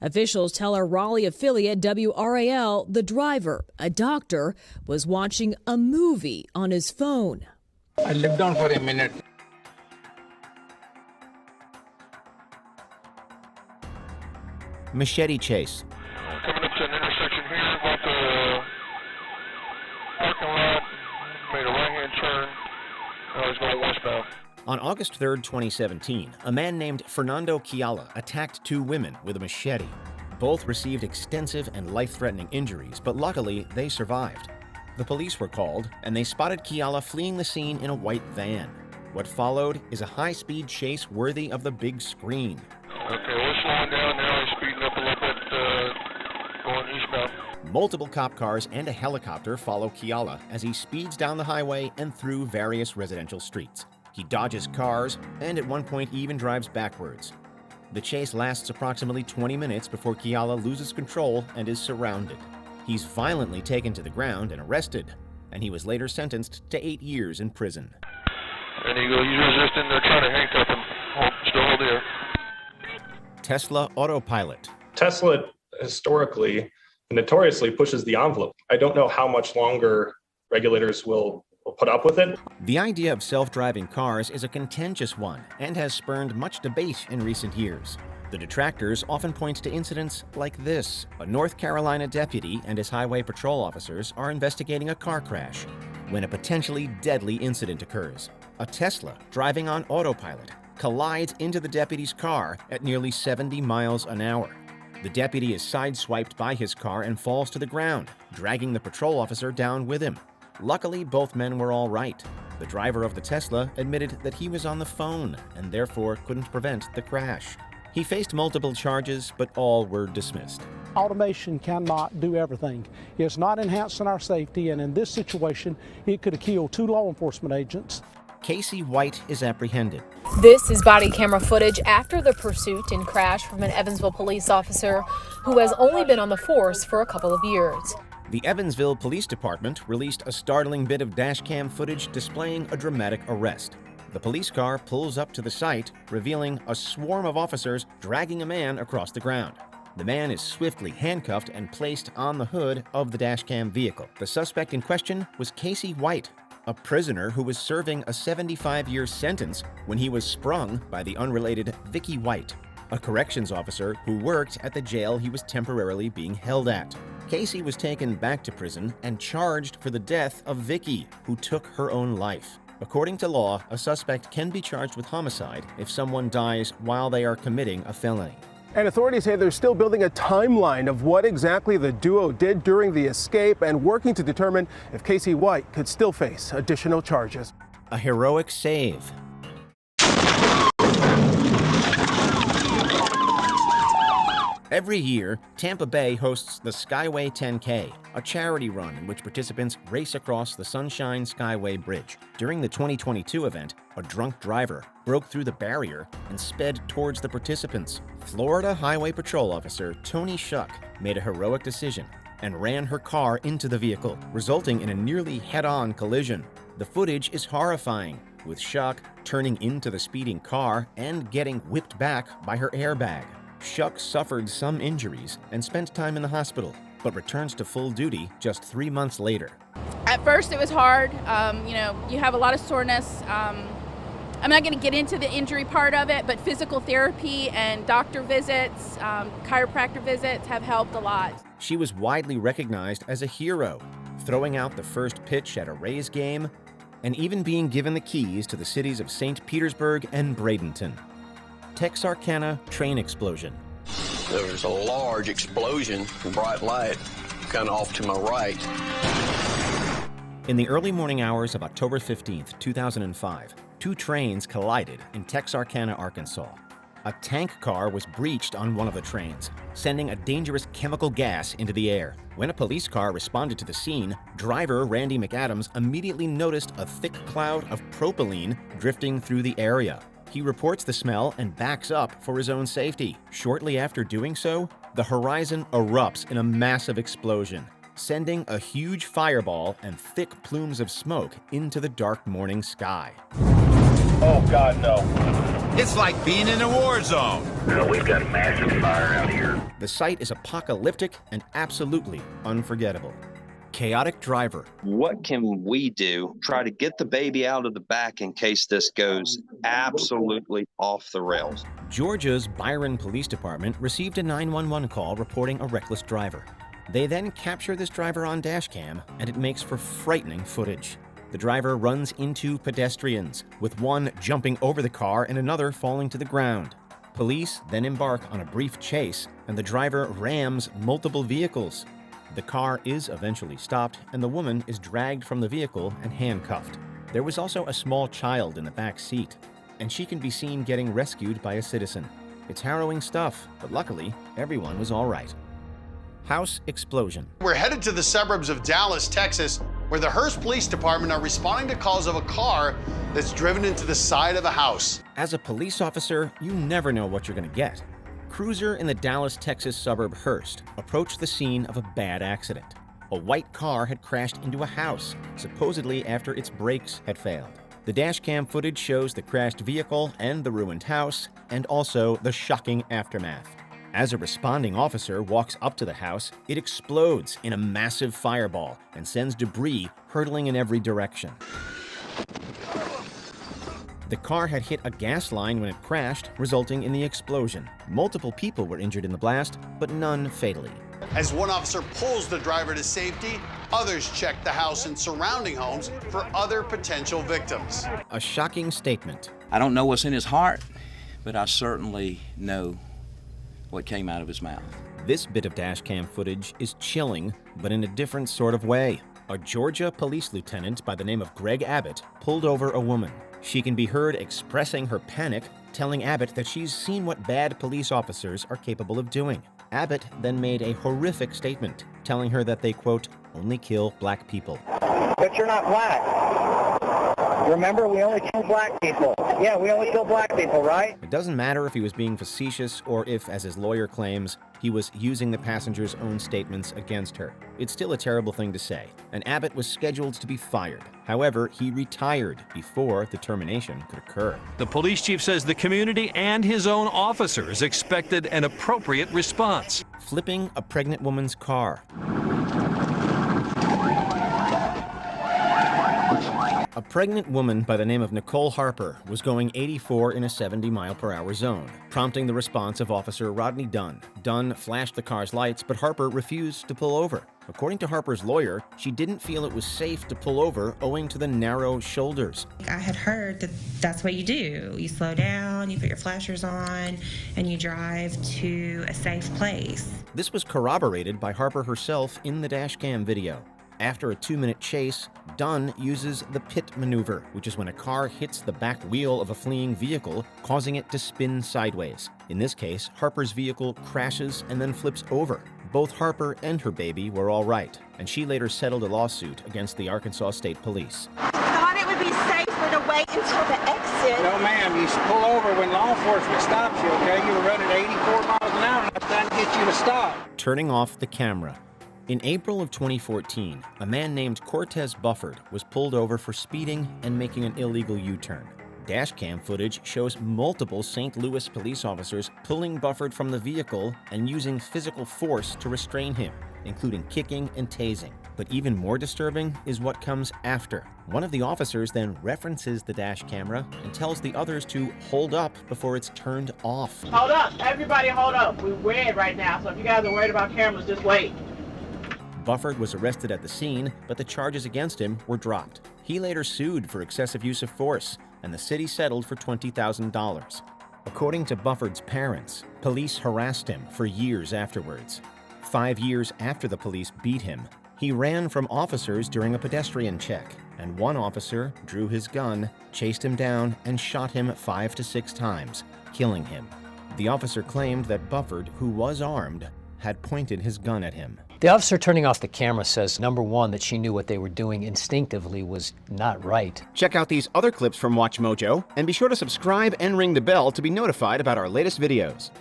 Officials tell our Raleigh affiliate WRAL the driver, a doctor, was watching a movie on his phone. I lived down for a minute. Machete Chase. Coming up to an intersection here, about the parking lot, made a right-hand turn. I was going westbound. On August 3, 2017, a man named Fernando Kiala attacked two women with a machete. Both received extensive and life-threatening injuries, but luckily they survived. The police were called, and they spotted Kiala fleeing the scene in a white van. What followed is a high-speed chase worthy of the big screen. Okay, we're slowing down now. He's speeding up a little bit, going eastbound. Multiple cop cars and a helicopter follow Kiala as he speeds down the highway and through various residential streets. He dodges cars and at one point even drives backwards. The chase lasts approximately 20 minutes before Kiala loses control and is surrounded. He's violently taken to the ground and arrested, and he was later sentenced to 8 years in prison. And he's resisting. They're trying to handcuff him. Still hold there. Tesla Autopilot. Tesla historically and notoriously pushes the envelope. I don't know how much longer regulators will put up with it. The idea of self-driving cars is a contentious one and has spurned much debate in recent years. The detractors often point to incidents like this. A North Carolina deputy and his highway patrol officers are investigating a car crash when a potentially deadly incident occurs. A Tesla driving on autopilot collides into the deputy's car at nearly 70 miles an hour. The deputy is sideswiped by his car and falls to the ground, dragging the patrol officer down with him. Luckily, both men were all right. The driver of the Tesla admitted that he was on the phone and therefore couldn't prevent the crash. He faced multiple charges, but all were dismissed. Automation cannot do everything. It's not enhancing our safety, and in this situation, it could have killed 2 law enforcement agents. Casey White is apprehended. This is body camera footage after the pursuit and crash from an Evansville police officer who has only been on the force for a couple of years. The Evansville Police Department released a startling bit of dashcam footage displaying a dramatic arrest. The police car pulls up to the site, revealing a swarm of officers dragging a man across the ground. The man is swiftly handcuffed and placed on the hood of the dashcam vehicle. The suspect in question was Casey White, a prisoner who was serving a 75-year sentence when he was sprung by the unrelated Vicky White, a corrections officer who worked at the jail he was temporarily being held at. Casey was taken back to prison and charged for the death of Vicky, who took her own life. According to law, a suspect can be charged with homicide if someone dies while they are committing a felony. And authorities say they're still building a timeline of what exactly the duo did during the escape and working to determine if Casey White could still face additional charges. A heroic save. Every year, Tampa Bay hosts the Skyway 10K, a charity run in which participants race across the Sunshine Skyway Bridge. During the 2022 event, a drunk driver broke through the barrier and sped towards the participants. Florida Highway Patrol Officer Tony Shuck made a heroic decision and ran her car into the vehicle, resulting in a nearly head-on collision. The footage is horrifying, with Shuck turning into the speeding car and getting whipped back by her airbag. Shuck suffered some injuries and spent time in the hospital, but returns to full duty just 3 months later. At first it was hard. You have a lot of soreness. I'm not going to get into the injury part of it, but physical therapy and doctor visits, chiropractor visits have helped a lot. She was widely recognized as a hero, throwing out the first pitch at a Rays game, and even being given the keys to the cities of St. Petersburg and Bradenton. Texarkana Train Explosion. There was a large explosion, bright light, kind of off to my right. In the early morning hours of October 15th, 2005, 2 trains collided in Texarkana, Arkansas. A tank car was breached on one of the trains, sending a dangerous chemical gas into the air. When a police car responded to the scene, driver Randy McAdams immediately noticed a thick cloud of propylene drifting through the area. He reports the smell and backs up for his own safety. Shortly after doing so, the horizon erupts in a massive explosion, sending a huge fireball and thick plumes of smoke into the dark morning sky. Oh God, no. It's like being in a war zone. We've got a massive fire out here. The sight is apocalyptic and absolutely unforgettable. Chaotic driver. What can we do? Try to get the baby out of the back in case this goes absolutely off the rails. Georgia's Byron Police Department received a 911 call reporting a reckless driver. They then capture this driver on Dashcam, and it makes for frightening footage. The driver runs into pedestrians, with one jumping over the car and another falling to the ground. Police then embark on a brief chase, and the driver rams multiple vehicles. The car is eventually stopped, and the woman is dragged from the vehicle and handcuffed. There was also a small child in the back seat, and she can be seen getting rescued by a citizen. It's harrowing stuff, but luckily, everyone was all right. House explosion. We're headed to the suburbs of Dallas, Texas, where the Hearst Police Department are responding to calls of a car that's driven into the side of a house. As a police officer, you never know what you're going to get. Cruiser in the Dallas, Texas suburb Hearst approached the scene of a bad accident. A white car had crashed into a house, supposedly after its brakes had failed. The dashcam footage shows the crashed vehicle and the ruined house, and also the shocking aftermath. As a responding officer walks up to the house, it explodes in a massive fireball and sends debris hurtling in every direction. The car had hit a gas line when it crashed, resulting in the explosion. Multiple people were injured in the blast, but none fatally. As one officer pulls the driver to safety, others check the house and surrounding homes for other potential victims. A shocking statement. I don't know what's in his heart, but I certainly know what came out of his mouth. This bit of dashcam footage is chilling, but in a different sort of way. A Georgia police lieutenant by the name of Greg Abbott pulled over a woman. She can be heard expressing her panic, telling Abbott that she's seen what bad police officers are capable of doing. Abbott then made a horrific statement, telling her that they, quote, only kill black people. But you're not black. Remember, we only kill black people. Yeah, we only kill black people, right? It doesn't matter if he was being facetious or if, as his lawyer claims, he was using the passenger's own statements against her. It's still a terrible thing to say, and Abbott was scheduled to be fired. However, he retired before the termination could occur. The police chief says the community and his own officers expected an appropriate response. Flipping a pregnant woman's car. A pregnant woman by the name of Nicole Harper was going 84 in a 70-mile-per-hour zone, prompting the response of Officer Rodney Dunn. Dunn flashed the car's lights, but Harper refused to pull over. According to Harper's lawyer, she didn't feel it was safe to pull over owing to the narrow shoulders. I had heard that that's what you do. You slow down, you put your flashers on, and you drive to a safe place. This was corroborated by Harper herself in the dashcam video. After a 2-minute chase, Dunn uses the pit maneuver, which is when a car hits the back wheel of a fleeing vehicle, causing it to spin sideways. In this case, Harper's vehicle crashes and then flips over. Both Harper and her baby were all right, and she later settled a lawsuit against the Arkansas State Police. Thought it would be safer to wait until the exit. No, ma'am, you should pull over when law enforcement stops you, okay? You were running 84 miles an hour, and I'm trying to get you to stop. Turning off the camera. In April of 2014, a man named Cortez Bufford was pulled over for speeding and making an illegal U-turn. Dashcam footage shows multiple St. Louis police officers pulling Bufford from the vehicle and using physical force to restrain him, including kicking and tasing. But even more disturbing is what comes after. One of the officers then references the dash camera and tells the others to hold up before it's turned off. Hold up, everybody hold up. We're red right now, so if you guys are worried about cameras, just wait. Bufford was arrested at the scene, but the charges against him were dropped. He later sued for excessive use of force, and the city settled for $20,000. According to Bufford's parents, police harassed him for years afterwards. 5 years after the police beat him, he ran from officers during a pedestrian check, and one officer drew his gun, chased him down, and shot him 5 to 6 times, killing him. The officer claimed that Bufford, who was armed, had pointed his gun at him. The officer turning off the camera says, number one, that she knew what they were doing instinctively was not right. Check out these other clips from Watch Mojo, and be sure to subscribe and ring the bell to be notified about our latest videos.